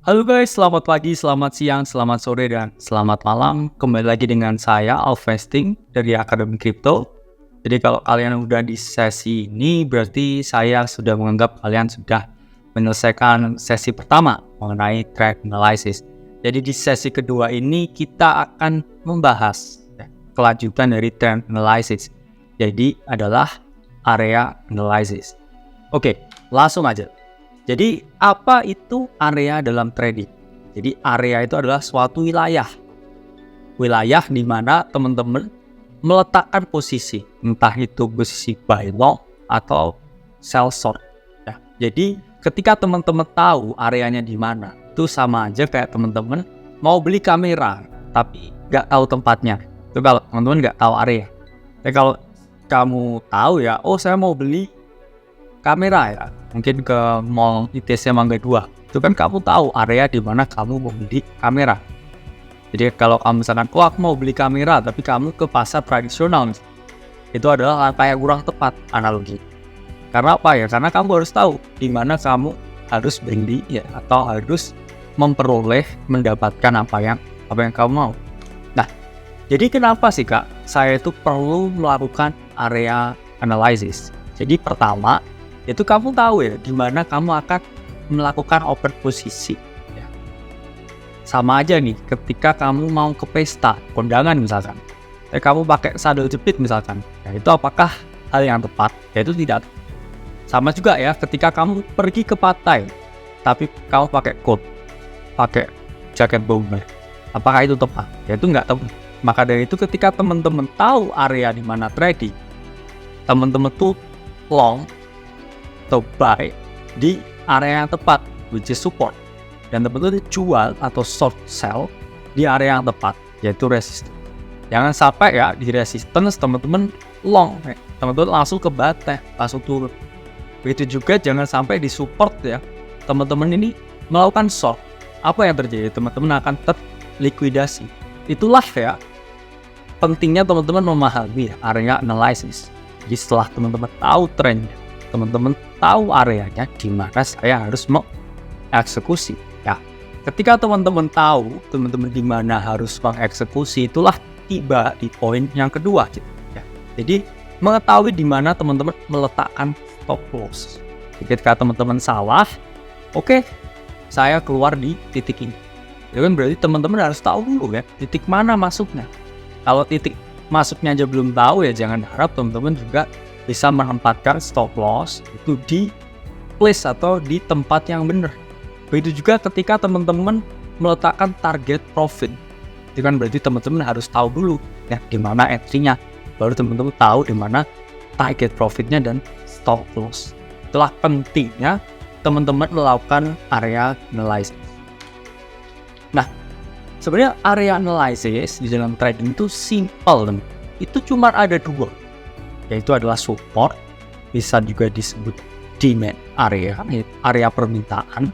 Halo guys, selamat pagi, selamat siang, selamat sore, dan selamat malam. Kembali lagi dengan saya, Alvesting dari Akademi Crypto. Jadi kalau kalian udah di sesi ini, berarti saya sudah menganggap kalian sudah menyelesaikan sesi pertama mengenai trend analysis. Jadi di sesi kedua ini kita akan membahas kelanjutan dari trend analysis. Jadi adalah area analysis. Oke, langsung aja. Jadi apa itu area dalam trading? Jadi area itu adalah suatu wilayah di mana teman-teman meletakkan posisi, entah itu posisi buy long atau sell short. Ya, jadi ketika teman-teman tahu areanya di mana, itu sama aja kayak teman-teman mau beli kamera tapi nggak tahu tempatnya. Itu kalau teman-teman nggak tahu area. Tapi kalau kamu tahu ya, oh saya mau beli kamera ya, mungkin ke mall ITC Mangga 2. Itu kan kamu tahu area di mana kamu mau beli kamera. Jadi kalau kamu misalkan, aku mau beli kamera tapi kamu ke pasar tradisional, itu adalah langkah yang kurang tepat analogi. Karena apa ya? Karena kamu harus tahu di mana kamu harus beli ya, atau harus mendapatkan apa yang kamu mau. Nah, jadi kenapa sih Kak saya itu perlu melakukan area analysis? Jadi pertama, itu kamu tahu ya di mana kamu akan melakukan open posisi ya. Sama aja nih ketika kamu mau ke pesta kondangan misalkan, kamu pakai sandal jepit misalkan ya, itu apakah hal yang tepat? Ya itu tidak. Sama juga ya ketika kamu pergi ke pantai tapi kamu pakai coat, pakai jaket bomber, apakah itu tepat? Ya itu nggak tepat. Maka dari itu ketika teman-teman tahu area di mana trading, teman-teman tuh long atau buy di area yang tepat, which is support, dan teman-teman jual atau short sell di area yang tepat, yaitu resistance. Jangan sampai ya di resistance teman-teman long, teman-teman langsung ke bawah, langsung turun. Begitu juga jangan sampai di support ya, teman-teman ini melakukan short. Apa yang terjadi? Teman-teman akan terlikuidasi. Itulah ya pentingnya teman-teman memahami area analysis. Jadi setelah teman-teman tahu trendnya, teman-teman tahu areanya di mana saya harus mengeksekusi. Ya, ketika teman-teman tahu teman-teman di mana harus mengeksekusi, itulah tiba di poin yang kedua. Ya, jadi mengetahui di mana teman-teman meletakkan stop loss. Ketika teman-teman salah, oke, saya keluar di titik ini. Itu kan berarti teman-teman harus tahu dulu ya titik mana masuknya. Kalau titik masuknya aja belum tahu ya jangan harap teman-teman juga bisa menempatkan stop loss itu di place atau di tempat yang benar. Begitu juga ketika teman-teman meletakkan target profit. Itu kan berarti teman-teman harus tahu dulu ya di mana entry-nya. Baru teman-teman tahu di mana target profitnya dan stop loss. Itulah pentingnya teman-teman melakukan area analysis. Nah, sebenarnya area analysis di dalam trading itu simple, teman. Itu cuma ada dua, yaitu adalah support, bisa juga disebut demand area, area permintaan,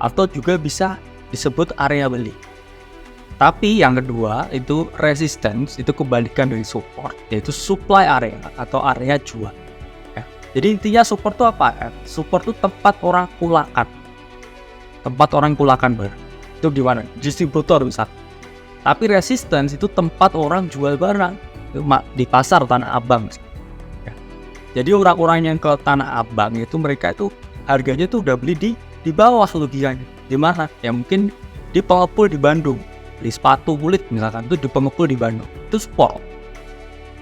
atau juga bisa disebut area beli. Tapi yang kedua itu resistance, itu kebalikan dari support, yaitu supply area atau area jual. Ya. Jadi intinya support itu apa? Support itu tempat orang kulakan barang. Itu di mana? Distributor misal. Tapi resistance itu tempat orang jual barang, itu di pasar Tanah Abang. Jadi orang-orang yang ke Tanah Abang itu mereka itu harganya tuh udah beli di bawah logikanya. Di mana? Ya mungkin di pengepul di Bandung. Beli sepatu kulit misalkan itu di pengepul di Bandung. Itu support.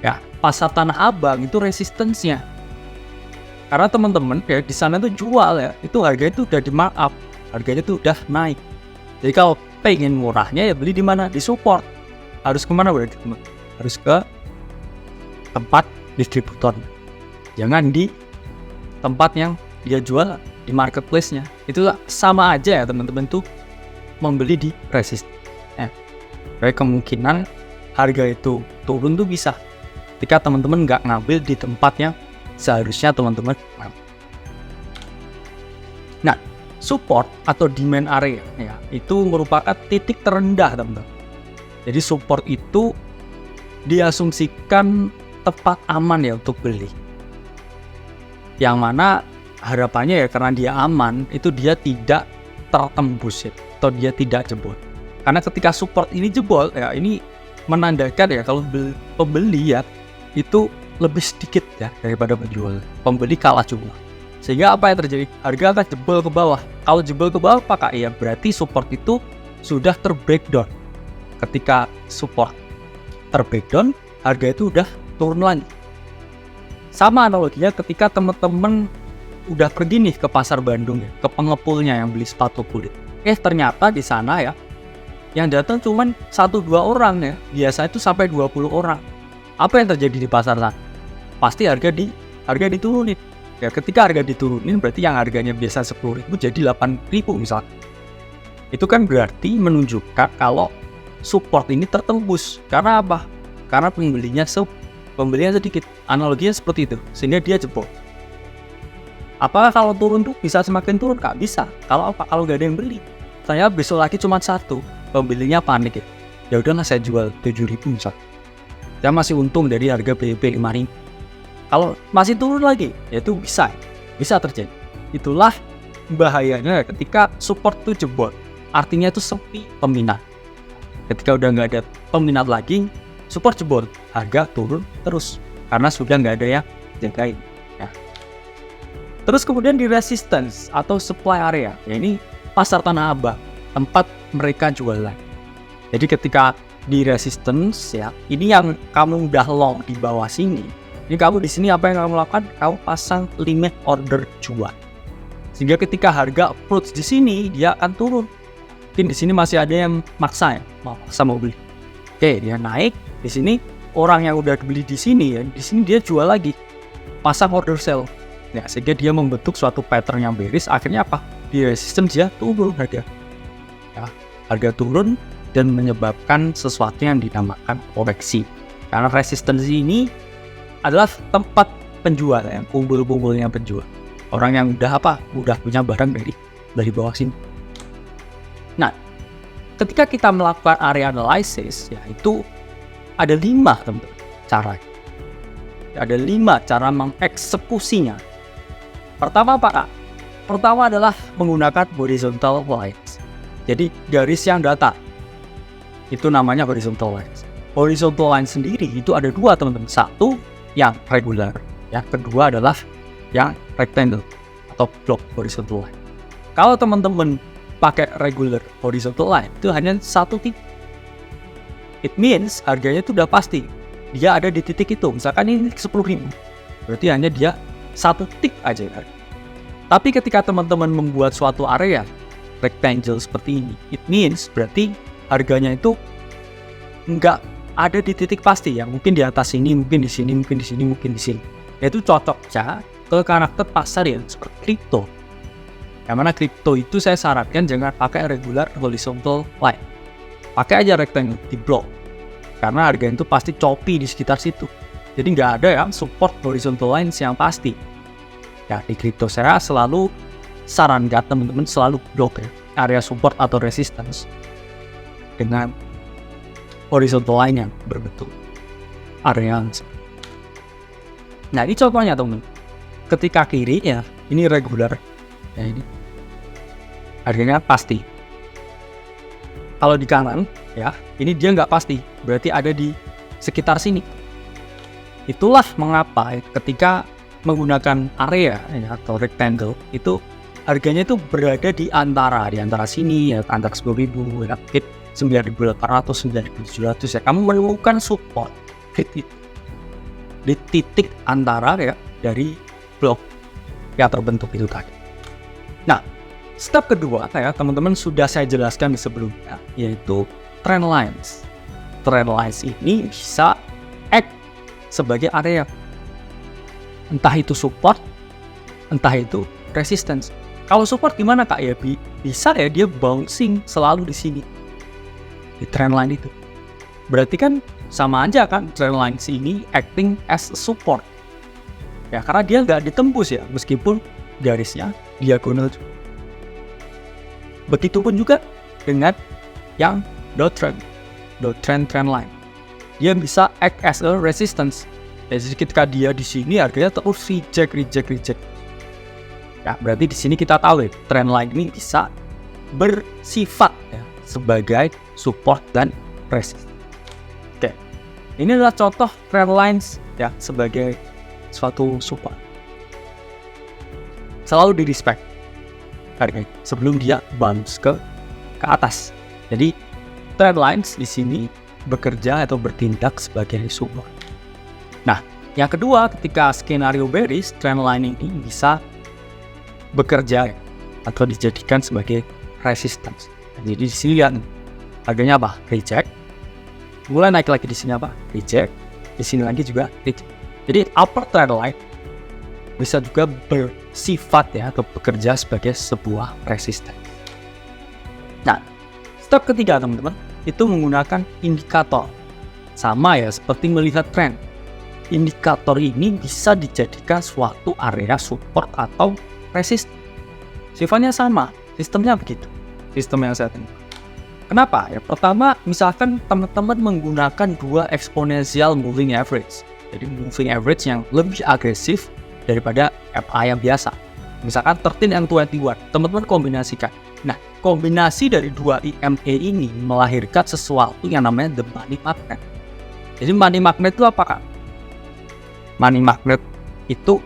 Ya, pasar Tanah Abang itu resistance-nya. Karena teman-teman ya di sana tuh jual ya, itu harganya tuh udah di markup. Harganya tuh udah naik. Jadi kalau pengen murahnya ya beli di mana? Di support. Harus kemana berarti teman? Harus ke tempat distributor. Jangan di tempat yang dia jual di marketplace-nya. Itu sama aja ya teman-teman tuh membeli di resist. Kayak kemungkinan harga itu turun tuh bisa ketika teman-teman nggak ngambil di tempat yang seharusnya teman-teman ngambil. Nah, support atau demand area ya itu merupakan titik terendah teman-teman. Jadi support itu diasumsikan tempat aman ya untuk beli. Yang mana harapannya ya karena dia aman, itu dia tidak tertembus ya, atau dia tidak jebol. Karena ketika support ini jebol ya, ini menandakan ya kalau pembeli ya itu lebih sedikit ya daripada penjual. Pembeli kalah jumlah. Sehingga apa yang terjadi? Harga akan jebol ke bawah. Kalau jebol ke bawah apakah? Ya berarti support itu sudah terbreakdown. Ketika support terbreakdown, harga itu udah turun lagi. Sama analoginya ketika teman-teman udah pergi nih ke pasar Bandung ya, ke pengepulnya yang beli sepatu kulit. Ternyata di sana ya yang datang cuman 1-2 orang ya. Biasa itu sampai 20 orang. Apa yang terjadi di pasar sana? Pasti harga diturunin. Ya ketika harga diturunin berarti yang harganya biasa 10.000 jadi 8.000 misalnya. Itu kan berarti menunjukkan kalau support ini tertembus. Karena apa? Karena pembelinya sedikit. Analoginya seperti itu. Sehingga dia jebol. Apakah kalau turun tuh bisa semakin turun? Nggak bisa. Kalau apa? Kalau nggak ada yang beli. Saya besok lagi cuma satu. Pembelinya panik ya. Ya udahlah saya jual 7.000 misalnya. Saya masih untung dari harga BEP 5.000. Kalau masih turun lagi, ya itu bisa terjadi. Itulah bahayanya ketika support itu jebol. Artinya itu sepi peminat. Ketika udah nggak ada peminat lagi, support jebol, harga turun terus karena sudah nggak ada yang jagain. Ya. Terus kemudian di resistance atau supply area, ya ini pasar Tanah Abang, tempat mereka jualan. Jadi ketika di resistance ya, ini yang kamu udah long di bawah sini. Ini kamu di sini apa yang kamu lakukan? Kamu pasang limit order jual. Sehingga ketika harga approach di sini dia akan turun. Mungkin di sini masih ada yang maksa ya, mau beli. Oke, dia naik di sini, orang yang udah beli di sini ya, di sini dia jual lagi. Pasang order sell. Ya, sehingga dia membentuk suatu pattern yang bearish. Akhirnya apa? Di resistance dia turun harga. Ya, harga turun dan menyebabkan sesuatu yang dinamakan koreksi. Karena resistance ini adalah tempat penjual yang kumpul-kumpulnya penjual. Orang yang udah punya barang dari bawah sini. Nah, ketika kita melakukan area analysis, ya itu ada 5 teman-teman cara. Ada 5 cara mengeksekusinya. Pertama apa Kak? Pertama adalah menggunakan horizontal lines. Jadi garis yang datar. Itu namanya horizontal lines. Horizontal line sendiri itu ada 2 teman-teman. Satu yang regular, yang kedua adalah yang rectangle atau block horizontal line. Kalau teman-teman pakai regular horizontal line itu hanya satu titik. It means harganya itu udah pasti. Dia ada di titik itu. Misalkan ini 10.000. Berarti hanya dia satu titik aja. Tapi ketika teman-teman membuat suatu area rectangle seperti ini, it means berarti harganya itu nggak ada di titik pasti ya, mungkin di atas ini, mungkin di sini, mungkin di sini, mungkin di sini. Itu cocoknya ke karakter pasar yang seperti kripto. Yang mana kripto itu saya sarankan jangan pakai regular horizontal line. Pakai aja rectangle di block. Karena harga itu pasti choppy di sekitar situ. Jadi nggak ada yang support horizontal lines yang pasti. Ya di kripto saya selalu sarankan teman-teman selalu block ya, area support atau resistance dengan horizontal line yang berbentuk area. Nah ini contohnya teman. Ketika kiri ya ini regular ya, ini harganya pasti. Kalau di kanan ya ini dia nggak pasti, berarti ada di sekitar sini. Itulah mengapa ketika menggunakan area ya, atau rectangle itu harganya itu berada di antara sini ya, antara 10.000 ya, 9.800, 9.700 ya, kamu menemukan support di titik antara ya dari blok yang terbentuk itu tadi. Nah, step kedua ya teman-teman sudah saya jelaskan di sebelumnya, yaitu trend lines. Trend lines ini bisa act sebagai area, entah itu support, entah itu resistance. Kalau support gimana Kak? Ya bisa ya dia bouncing selalu di sini. Di trend line itu. Berarti kan sama aja kan trend line ini acting as support. Ya karena dia nggak ditembus ya meskipun garisnya diagonal. Begitupun juga dengan yang downtrend trend line. Dia bisa act as a resistance. Jadi ketika dia di sini harganya terus reject. Ya berarti di sini kita tahu ya trend line ini bisa bersifat ya, sebagai support dan resistance. Oke, ini adalah contoh trend lines ya sebagai suatu support. Selalu di respect harganya sebelum dia bounce ke atas. Jadi trend lines di sini bekerja atau bertindak sebagai support. Nah, yang kedua, ketika skenario bearish, trend line ini bisa bekerja atau dijadikan sebagai resistance. Jadi di sini lihat harganya apa? Reject. Mulai naik lagi di sini apa? Reject. Di sini lagi juga reject. Jadi upper trend line bisa juga bersifat ya atau bekerja sebagai sebuah resistance. Nah, step ketiga teman-teman itu menggunakan indikator. Sama ya seperti melihat trend. Indikator ini bisa dijadikan suatu area support atau resistance. Sifatnya sama, sistemnya begitu. Sistem yang saya temukan. Kenapa? Ya, pertama, misalkan teman-teman menggunakan dua exponential moving average. Jadi moving average yang lebih agresif daripada MA yang biasa. Misalkan 13 and 21, teman-teman kombinasikan. Nah, kombinasi dari dua EMA ini melahirkan sesuatu yang namanya the money magnet. Jadi money magnet itu apa, Kak? Money magnet itu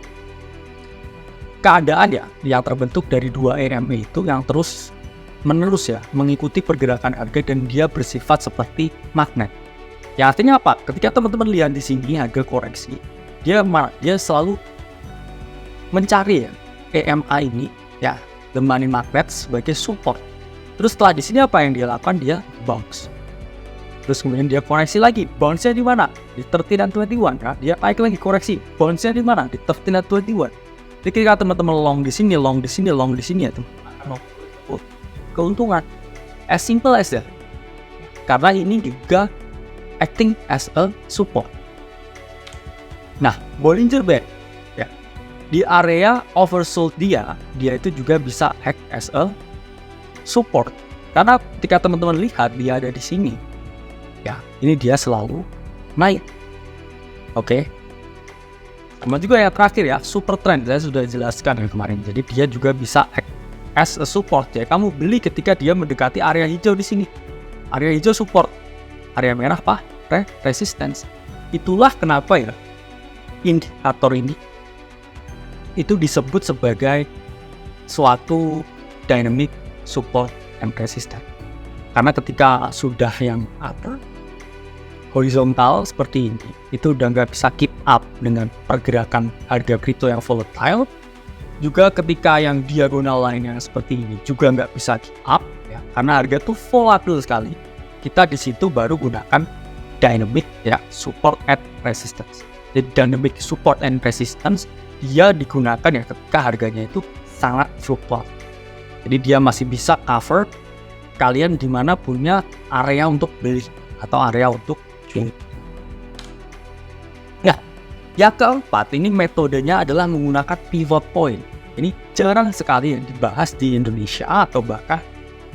keadaan ya yang terbentuk dari dua EMA itu yang terus menerus ya mengikuti pergerakan harga dan dia bersifat seperti magnet. Yang artinya apa? Ketika teman-teman lihat di sini harga koreksi, dia selalu mencari ya EMA ini ya the money magnet sebagai support. Terus setelah di sini apa yang dia lakukan? Dia bounce. Terus kemudian dia koreksi lagi, bounce-nya di mana? Di 13 dan 21 ya. Dia naik lagi koreksi, bounce-nya di mana? Di 13 dan 21. Jadi ketika teman-teman long di sini ya teman-teman. Keuntungan. As simple as that. Karena ini juga acting as a support. Nah, Bollinger Band ya. Di area oversold dia itu juga bisa act as a support. Karena ketika teman-teman lihat dia ada di sini. Ya, ini dia selalu naik. Oke. Sama juga yang terakhir ya, super trend. Saya sudah jelaskan kemarin. Jadi dia juga bisa act as a support ya. Kamu beli ketika dia mendekati area hijau di sini. Area hijau support. Area merah apa? Resistance. Itulah kenapa ya indikator ini itu disebut sebagai suatu dynamic support and resistance. Karena ketika sudah yang horizontal seperti ini, itu udah nggak bisa keep up dengan pergerakan harga kripto yang volatile. Juga ketika yang diagonal lainnya seperti ini juga nggak bisa keep up ya, karena harga tuh volatile sekali. Kita di situ baru gunakan dynamic ya support and resistance. Jadi dynamic support and resistance dia digunakan ya ketika harganya itu sangat support. Jadi dia masih bisa cover kalian di mana punya area untuk beli atau area untuk jual. Nah, yang keempat ini metodenya adalah menggunakan pivot point. Ini jarang sekali yang dibahas di Indonesia atau bahkan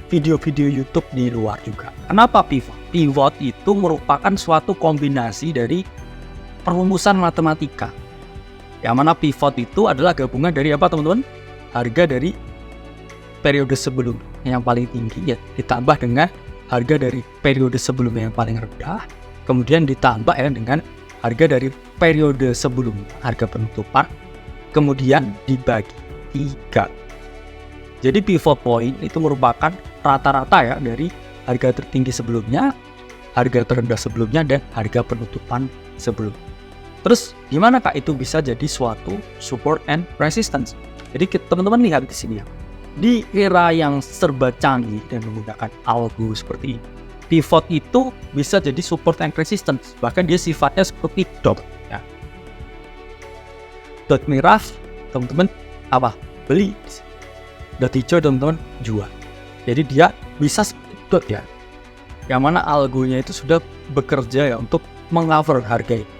video-video YouTube di luar juga. Kenapa pivot? Pivot itu merupakan suatu kombinasi dari perumusan matematika. Yang mana pivot itu adalah gabungan dari apa teman-teman? Harga dari periode sebelum yang paling tinggi ya ditambah dengan harga dari periode sebelumnya yang paling rendah, kemudian ditambah ya dengan harga dari periode sebelumnya, harga penutupan, kemudian dibagi 3. Jadi pivot point itu merupakan rata-rata ya dari harga tertinggi sebelumnya, harga terendah sebelumnya, dan harga penutupan sebelum. Terus gimana Kak itu bisa jadi suatu support and resistance? Jadi teman-teman lihat di sini ya. Di era yang serba canggih dan menggunakan algo seperti ini, pivot itu bisa jadi support and resistance. Bahkan dia sifatnya seperti dot ya. Dot merah teman-teman apa? Beli. Dot hijau teman-teman jual. Jadi dia bisa seperti dot ya. Yang mana algonya itu sudah bekerja ya untuk meng-cover harga ini.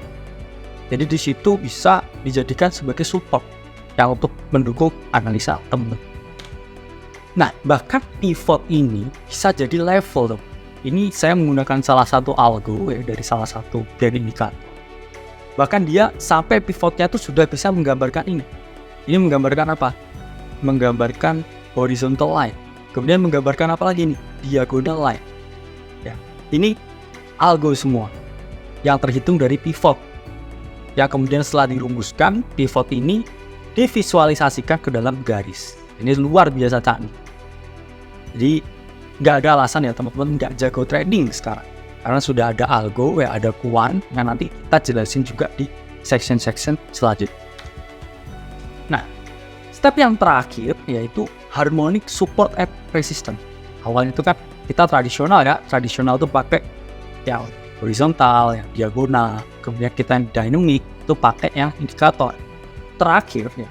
Jadi di situ bisa dijadikan sebagai support yang untuk mendukung analisa teman-teman. Nah, bahkan pivot ini bisa jadi level tuh. Ini saya menggunakan salah satu algo ya, dari salah satu dari indikator. Bahkan dia sampai pivotnya tuh sudah bisa menggambarkan ini. Ini menggambarkan apa? Menggambarkan horizontal line. Kemudian menggambarkan apa lagi nih? Diagonal line. Ya, ini algo semua yang terhitung dari pivot. Ya, kemudian setelah dirumuskan, pivot ini divisualisasikan ke dalam garis. Ini luar biasa canggih. Jadi nggak ada alasan ya teman-teman nggak jago trading sekarang, karena sudah ada algo, ya ada quant yang nanti kita jelasin juga di section-section selanjutnya. Nah, step yang terakhir yaitu harmonic support and resistance. Awalnya itu kan kita tradisional ya, tradisional itu pakai yang horizontal, yang diagonal, kemudian kita yang dynamic itu pakai yang indikator. Terakhir ya,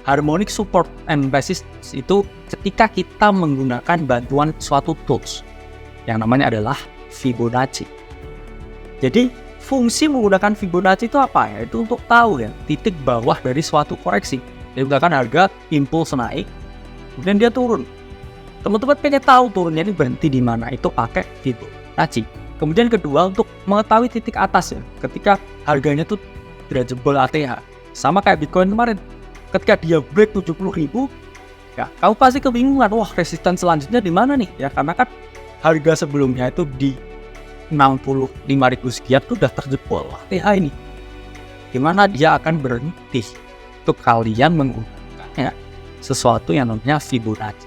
harmonic support and resistance itu ketika kita menggunakan bantuan suatu tools yang namanya adalah Fibonacci. Jadi fungsi menggunakan Fibonacci itu apa ya? Itu untuk tahu ya titik bawah dari suatu koreksi. Jadi misalkan harga impuls naik, kemudian dia turun. Teman-teman pengen tahu turunnya ini berhenti di mana? Itu pakai Fibonacci. Kemudian kedua, untuk mengetahui titik atas ya, ketika harganya tuh tidak jebol ATH. Sama kayak Bitcoin kemarin, ketika dia break 70.000, ya kamu pasti kebingungan, wah resisten selanjutnya di mana nih? Ya karena kan harga sebelumnya itu di 65.000 sekian tuh udah terjebol ATH ini. Gimana dia akan berhenti? Untuk kalian menggunakan sesuatu yang namanya Fibonacci.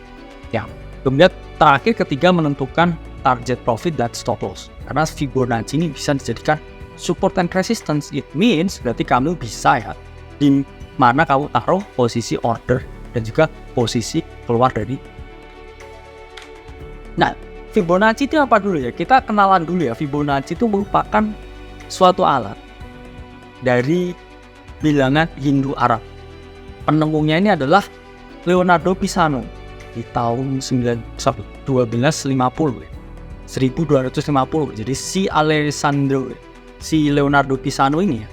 Ya, kemudian terakhir ketiga menentukan target profit dan stop loss. Karena Fibonacci ini bisa dijadikan support and resistance. It means berarti kamu bisa ya di mana kamu taruh posisi order dan juga posisi keluar dari. Nah, Fibonacci itu apa dulu ya? Kita kenalan dulu ya. Fibonacci itu merupakan suatu alat dari bilangan Hindu-Arab. Penentunya ini adalah Leonardo Pisano di tahun 1250. Jadi si Leonardo Pisano ini ya,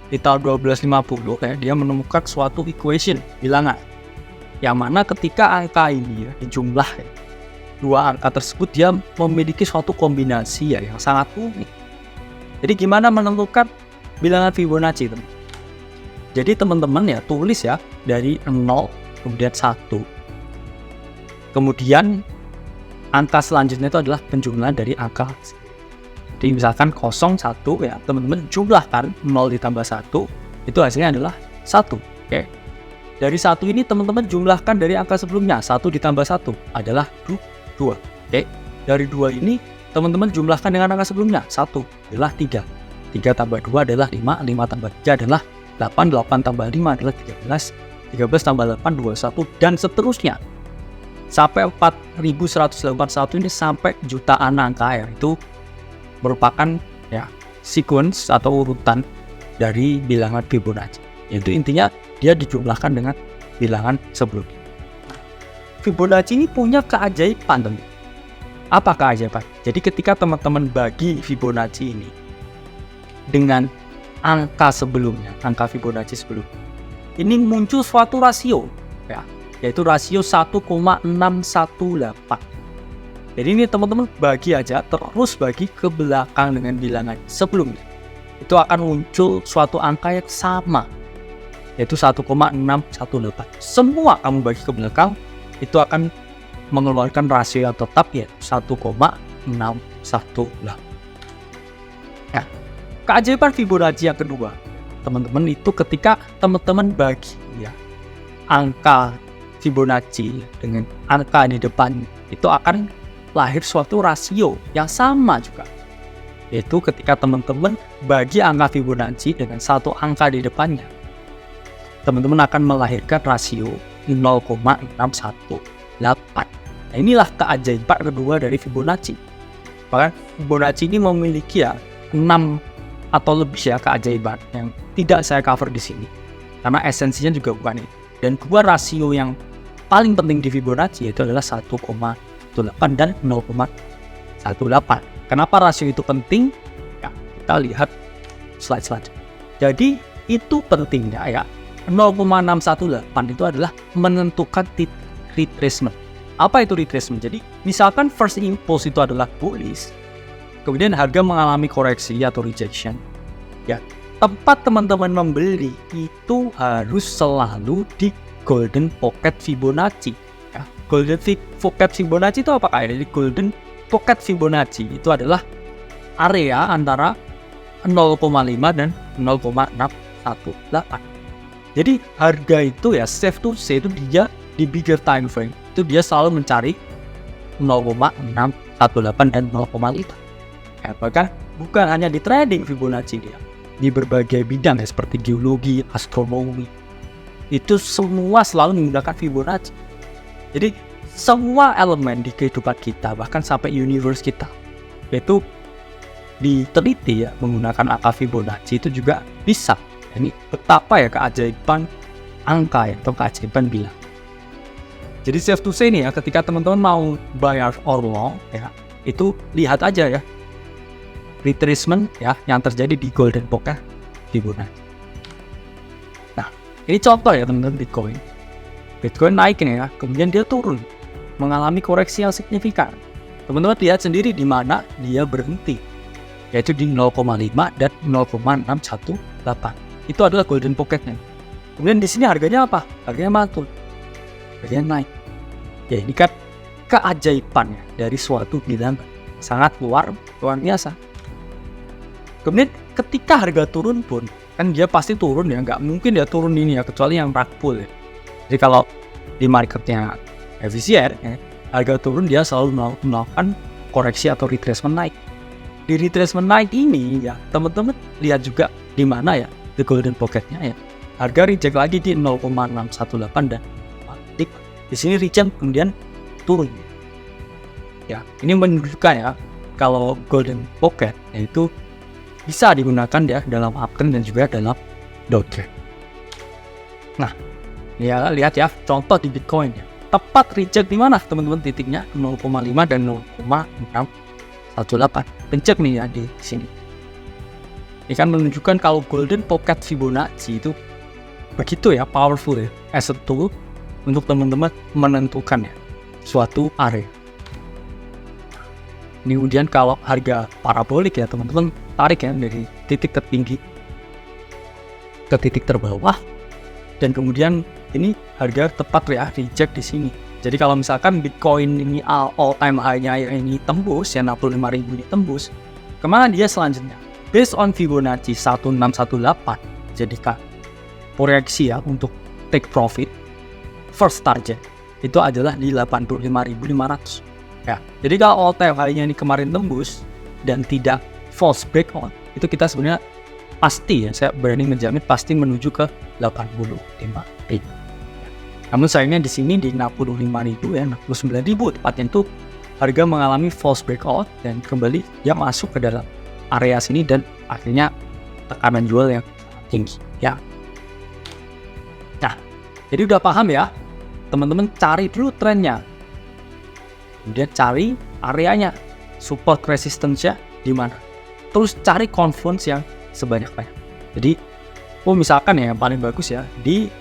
di tahun 1250 ya, dia menemukan suatu equation bilangan yang mana ketika angka ini ya, dijumlah ya, dua angka tersebut dia memiliki suatu kombinasi ya yang sangat unik. Jadi gimana menentukan bilangan Fibonacci teman? Jadi teman-teman ya tulis ya dari 0 kemudian 1, kemudian angka selanjutnya itu adalah penjumlahan dari angka. Jadi misalkan 01 ya, teman-teman jumlahkan 0 ditambah 1, itu hasilnya adalah 1. Oke. Dari 1 ini teman-teman jumlahkan dari angka sebelumnya, 1 ditambah 1 adalah 2. Oke. Dari 2 ini teman-teman jumlahkan dengan angka sebelumnya, 1 adalah 3. 3 tambah 2 adalah 5, 5 tambah 3 adalah 8, 8 tambah 5 adalah 13, 13 tambah 8, 21, dan seterusnya. Sampai 4181 ini sampai jutaan angka ya, itu merupakan ya sequence atau urutan dari bilangan Fibonacci. Itu intinya dia dijumlahkan dengan bilangan sebelumnya. Fibonacci ini punya keajaiban teman. Apa keajaiban? Jadi ketika teman-teman bagi Fibonacci ini dengan angka sebelumnya, angka Fibonacci sebelumnya, ini muncul suatu rasio ya, yaitu rasio 1,618. Jadi ini teman-teman bagi aja, terus bagi ke belakang dengan bilangan sebelumnya, itu akan muncul suatu angka yang sama, yaitu 1,618. Semua kamu bagi ke belakang, itu akan mengeluarkan rasio yang tetap ya 1,618. Nah, keajaiban Fibonacci yang kedua, teman-teman, itu ketika teman-teman bagi ya angka Fibonacci dengan angka di depan, itu akan lahir suatu rasio yang sama juga, yaitu ketika teman-teman bagi angka Fibonacci dengan satu angka di depannya, teman-teman akan melahirkan rasio 0,618. Nah, inilah keajaiban kedua dari Fibonacci. Bahkan Fibonacci ini memiliki ya 6 atau lebih ya keajaiban yang tidak saya cover di sini, karena esensinya juga bukan ini. Dan dua rasio yang paling penting di Fibonacci yaitu adalah 1,8 dan 0,18. Kenapa rasio itu penting? Ya, kita lihat slide selanjutnya. Jadi itu pentingnya ya, 0,618 itu adalah menentukan titik retracement. Apa itu retracement? Jadi misalkan first impulse itu adalah bullish, kemudian harga mengalami koreksi atau rejection, ya tempat teman-teman membeli itu harus selalu di golden pocket Fibonacci ya. Pocket Fibonacci itu apa kayak? Jadi Golden Pocket Fibonacci itu adalah area antara 0,5 dan 0,618. Jadi harga itu ya safe to say itu dia di bigger time frame itu dia selalu mencari 0,618 dan 0,5. Ya, bahkan bukan hanya di trading Fibonacci dia, di berbagai bidang ya, seperti geologi, astronomi, itu semua selalu menggunakan Fibonacci. Jadi semua elemen di kehidupan kita, bahkan sampai universe kita, itu diteliti ya menggunakan angka Fibonacci itu juga bisa. Ini betapa ya keajaiban angka ya, atau keajaiban bilang. Jadi safe to say nih ya, ketika teman-teman mau buy or long ya, itu lihat aja ya retracement ya yang terjadi di Golden Pocket Fibonacci. Nah, ini contoh ya teman-teman Bitcoin naik nih ya, kemudian dia turun, mengalami koreksi yang signifikan. Teman-teman lihat sendiri di mana dia berhenti, yaitu di 0,5 dan 0,618. Itu adalah Golden Pocketnya. Kemudian di sini harganya apa? Harganya mantul, harganya naik. Ya ini kan keajaiban ya dari suatu bidang sangat luar biasa. Kemudian ketika harga turun pun, kan dia pasti turun ya, nggak mungkin dia turun ini ya, kecuali yang rug pull ya. Jadi kalau di marketnya efisien ya, harga turun dia selalu melakukan koreksi atau retracement naik. Di retracement naik ini ya, teman-teman lihat juga di mana ya the Golden Pocketnya ya. Harga reject lagi di 0,618 dan di sini reject kemudian turun. Ya, ini menunjukkan ya kalau Golden Pocket yaitu bisa digunakan ya dalam uptrend dan juga dalam downtrend. Nah, ya lihat ya contoh di Bitcoin ya. Tepat reject di mana teman-teman titiknya 0,5 dan 0,618. Pencet nih ya di sini. Ini kan menunjukkan kalau Golden Pocket Fibonacci itu begitu ya powerful ya as a tool untuk teman-teman menentukan ya suatu area. Ini kemudian kalau harga parabolik ya teman-teman tarik ya dari titik tertinggi ke titik terbawah, dan kemudian ini harga tepat ya reject di sini. Jadi kalau misalkan Bitcoin ini all time high-nya ini tembus ya 65.000 ini tembus, kemana dia selanjutnya? Based on Fibonacci 1618, jadi proyeksi ya untuk take profit first target itu adalah di 85.500 ya. Jadi kalau all time high-nya ini kemarin tembus dan tidak false breakout, itu kita sebenarnya pasti ya, saya berani menjamin pasti menuju ke 85.000. Namun sayangnya di sini di 65.000 ya, 69.000 tepatnya itu harga mengalami false breakout dan kembali dia masuk ke dalam area sini dan akhirnya tekanan jual yang tinggi ya. Nah, jadi udah paham ya teman-teman, cari dulu trennya, kemudian cari areanya, support resistance-nya di mana, terus cari confluence yang sebanyak-banyak. Jadi misalkan ya yang paling bagus ya di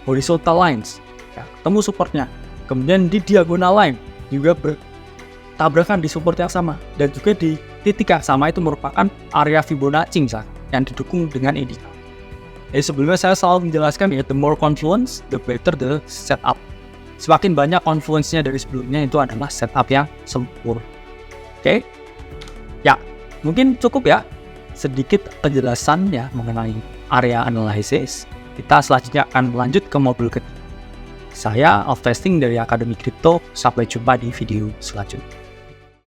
horizontal lines ya, ketemu supportnya, kemudian di diagonal line juga bertabrakan di support yang sama, dan juga di titik yang sama itu merupakan area Fibonacci misalkan yang didukung dengan indikator. Jadi sebelumnya saya selalu menjelaskan ya, the more confluence, the better the setup. Semakin banyak confluence-nya dari sebelumnya, itu adalah setup yang sempurna. Oke? Ya, mungkin cukup ya sedikit penjelasan ya mengenai area analysis. Kita selanjutnya akan lanjut ke modul ketiga. Saya Alvesting dari Akademi Kripto. Sampai jumpa di video selanjutnya.